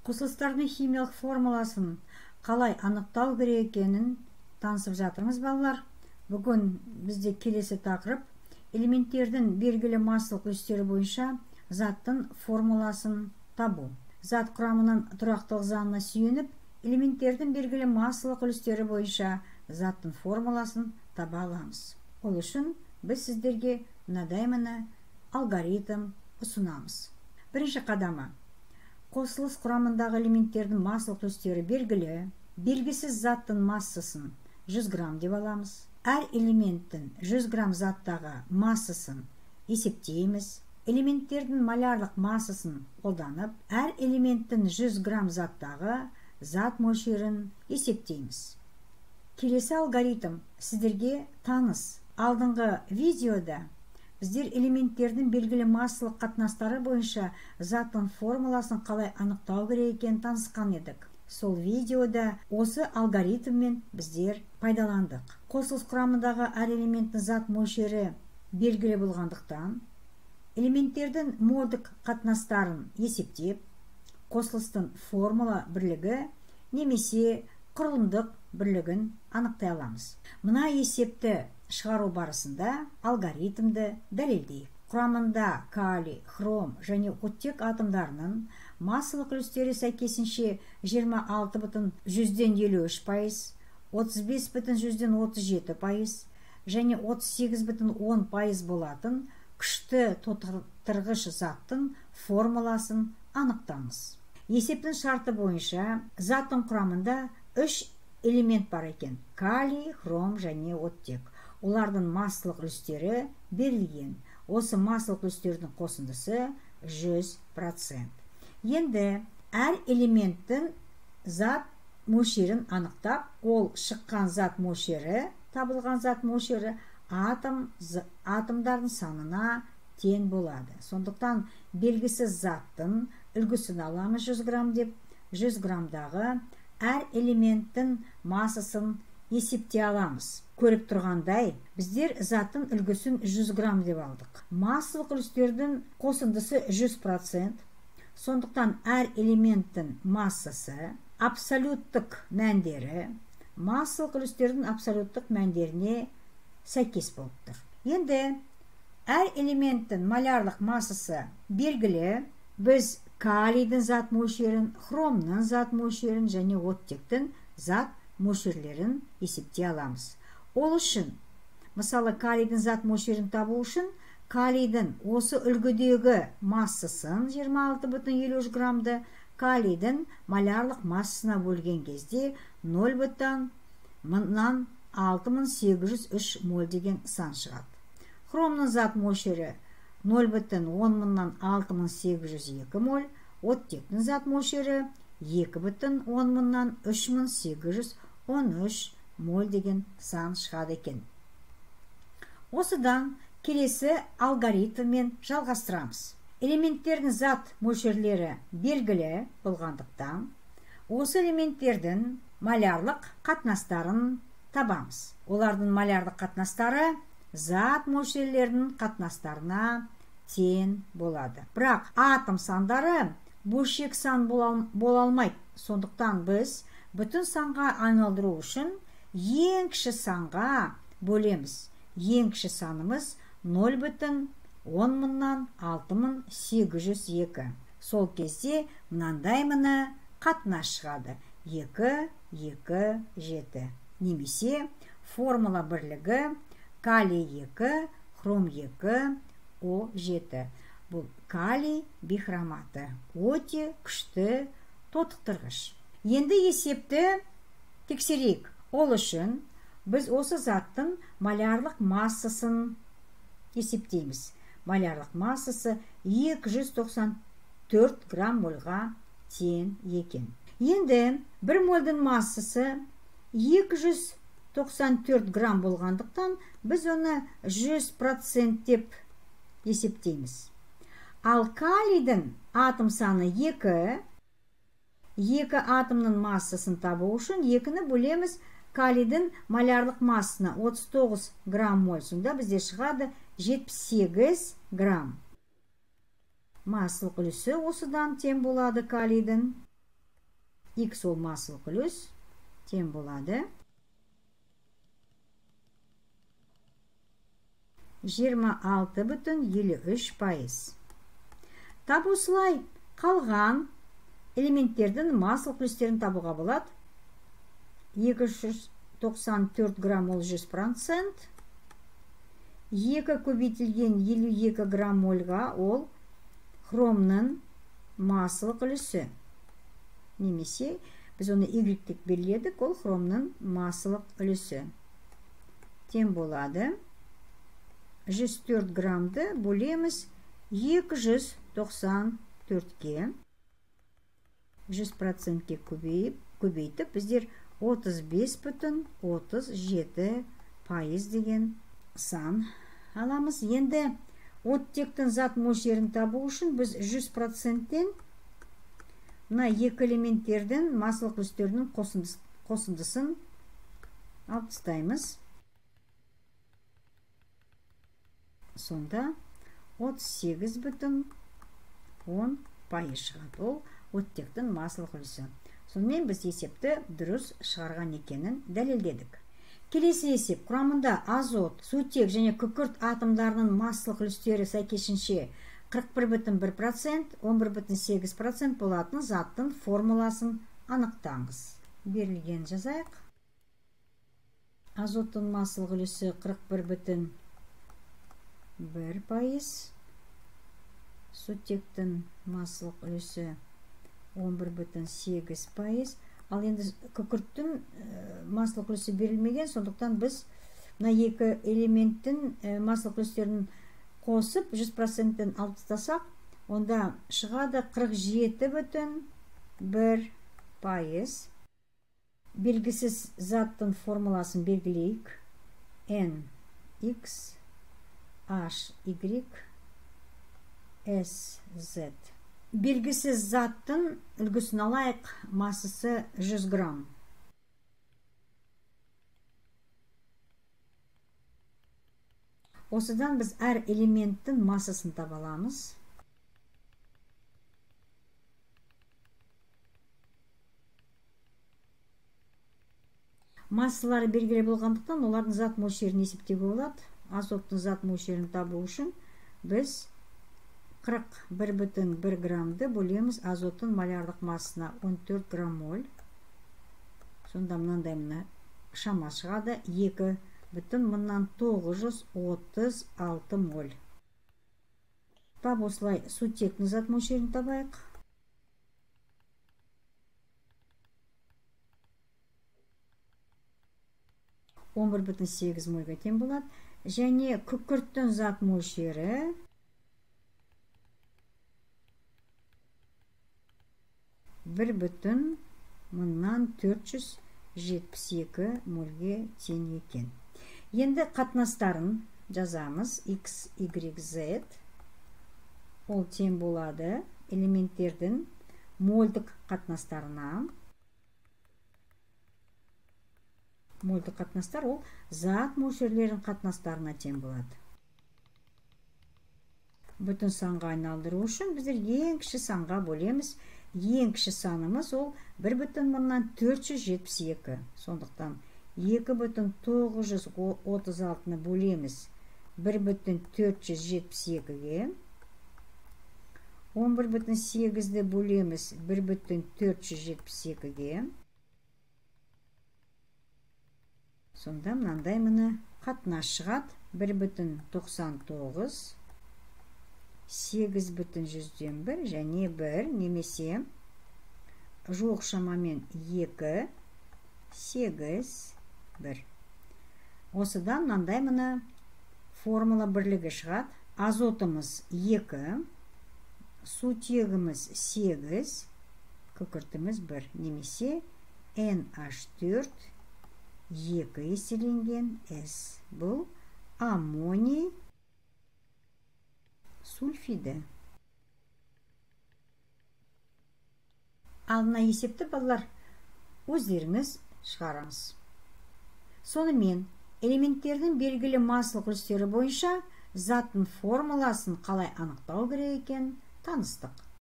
Қосылыстардың химиялық формуласын қалай анықтау керек екенін танысып жатырмыз, балалар. Бүгін бізде келесі тақырып элементтердің белгілі массалық үлестері бойынша заттың формуласын табу. Зат құрамының тұрақтылық заңына сүйеніп, элементтердің белгілі массалық үлестері бойынша заттың формуласын таба аламыз. Ол үшін біз сіздерге мынадай алгоритм ұсынамыз. Бірінші қадамы: қосылыс құрамындағы элементтердің массалық үлестері белгілі, белгісіз заттың массасын 100 грамм деп аламыз. Әр элементтің 100 грамм заттағы массасын есептейміз. Элементтердің молярлық массасын қолданып, әр элементтің 100 грамм заттағы зат мөлшерін есептейміз. Келесі алгоритм сіздерге таныс. Алдыңғы видеода біздер элементтердің белгілі массалық қатынастары бойынша заттың формуласын қалай анықтау керек екенін танысқан едік. Сол видеода осы алгоритммен біздер пайдаландық. Қосылыс құрамындағы әр элементтің зат мөлшері белгілі болғандықтан, элементтердің мольдік қатынастарын есептеп, қосылыстың формула бірлігі немесе құрылымдық бірлігін анықтай аламыз. Мына есепті шығару барысында алгоритмді дәлелдейік. Құрамында калий, хром және оттек атомдарының массалық үлестері сәйкесінше 26,53%, 35,37% және 38,10% болатын күшті тотықтырғыш заттың формуласын анықтамыз. Есептің шарты бойынша заттың құрамында 3 элемент бар екен: калий, хром және оттек. Олардың массалық үлестері берілген. Осы массалық үлестердің қосындысы 100%. Енді әр элементтің зат мөлшерін анықтап, ол шыққан зат мөлшері, табылған зат мөлшері атомдардың санына тең болады. Сондықтан белгісіз заттың үлгісін аламыз 100 грамм деп. 100 граммдағы әр элементтің массасын есептей аламыз. Көріп тұрғандай, біздер заттың үлгісін 100 грамм деп алдық. Массалық үлестердің қосындысы 100%. Сондықтан әр элементтің массасы абсолюттік мәндері массалық үлестердің абсолюттік мәндеріне сәйкес болып тұр. Енді әр элементтің молярлық массасы белгілі. Біз калийдің зат мөлшерін, хромның зат мөлшерін және оттектің зат мөлшерлерін есептей аламыз. Ол үшін, мысалы, калийдің зат мөлшерін табу үшін, калийдің осы үлгідегі массасын 26,53 граммды калийдің молярлық массасына бөлген кезде 0,6803 моль деген сан шығады. Хромның зат мөлшері 0,106802 моль, оттектің зат мөлшері 2,103813 моль деген сан шығады екен. Осыдан келесі алгоритммен жалғастырамыз. Элементтердің зат мөлшерлері белгілі болғандықтан, осы элементтердің молярлық қатынастарын табамыз. Олардың молярлық қатынастары зат мөлшерлерінің қатынастарына тең болады. Бірақ атом сандары бөлшек сан бола алмайды. Сондықтан біз бүтін санға айналдыру үшін ең кіші санға бөлеміз. Ең кіші санымыз 0,106802. Сол кезде мынандай қатынас шығады: 2, 2, 7. Немесе формула бірлігі калий 2, хром 2, О7. Бұл калий бихроматы. Өте күшті тотықтырғыш. Енді есепті тексерейік. Ол үшін біз осы заттың молярлық массасын есептейміз. Молярлық массасы 294 грамм мольға тең екен. Енді 1 мольдің массасы 294 грамм болғандықтан біз оны 100% деп есептейміз. Ал калийдің атом саны 2. Екі атомның массасын табу үшін 2-ні бөлеміз калийдің молярлық массасына 39 грамм моль. Сонда бізде шығады 78 грамм. Массалық үлесі осыдан тең болады калийдің. X ол массалық үлес тең болады 26,53%. Тап осылай қалған элементтердің массалық үлестерін табуға болады. 294 грамм ол 100%, 2 көбейтілген 52 грамм мольға ол хромның массалық үлесі. Немесе біз оны Y деп белгіледік, ол хромның массалық үлесі. Тең болады 104 граммды бөлеміз 294-ке. 100%-ке көбейтіп, біздер 35,37% деген сан аламыз. Енді оттектің зат мөлшерін табу үшін біз 100%-тен мына екі элементтердің массалық үлестерінің қосындысын алып тастаймыз. Сонда 38,10% шығады. Ол оттектің массалық үлесі. Сонымен біз есепті дұрыс шығарған екенін дәлелдедік. Келесі есеп құрамында азот, сутек және күкірт атомдарының массалық үлестері сәйкесінше 41,1%, 11,8% болатын заттың формуласын анықтаңыз. Берілген жазайық. Азоттың массалық үлесі 41,1%, сутектің массалық үлесі 11,8%. Ал енді күкірттің массалық үлесі берілмеген, сондықтан біз мына екі элементтің массалық үлестерін қосып 100%-тен алып тастасақ, онда шығады 47,1%. Белгісіз заттың формуласын белгілейік. N, X, H, Y, S, Z. Белгісіз заттың үлгісін алайық, массасы 100 грамм. Осыдан біз әр элементтің массасын таба аламыз. Массалары белгілі болғандықтан олардың зат мөлшерін есептеуге болады. Азоттың зат мөлшерін табу үшін біз 41,1 граммды бөлеміз азоттың малярдық массасына 14 грамм моль. Сонда мынандай шама шығады 2,936 моль. Тап осылай сутектің зат мөлшерін табайық. Он 11,8 мольға тең болады. Және күкірттің зат мөлшері 1,472 мольге тең екен. Енді қатынастарын жазамыз. X, Y, Z. Ол тең болады элементтердің мольдық қатынастарына. Мольдық қатынастар ол зат мөлшерлерінің қатынастарына тең болады. Бүтін санға айналдыру үшін біздер ең кіші санға бөлеміз. Ең кіші санымыз ол 1,472. Сондықтан 2,936-ны бөлеміз 1,472-ге. 11,8-ді бөлеміз 1,472-ге. Сонда мынандай қатынас шығады. 1,99, 8,100-ден 1 және 1 немесе жоқ шамамен 2, 8, 1. Осыдан мынандай формула бірлігі шығады. Азотымыз 2, сутегіміз 8, күкіртіміз 1 немесе NH4 2 еселенген S. Бұл аммоний сульфиді. Алдына есепті балалар өздеріңіз шығарыңыз. Сонымен элементтердің белгілі массалық үлестері бойынша заттың формуласын қалай анықтау керек екенін таныстық.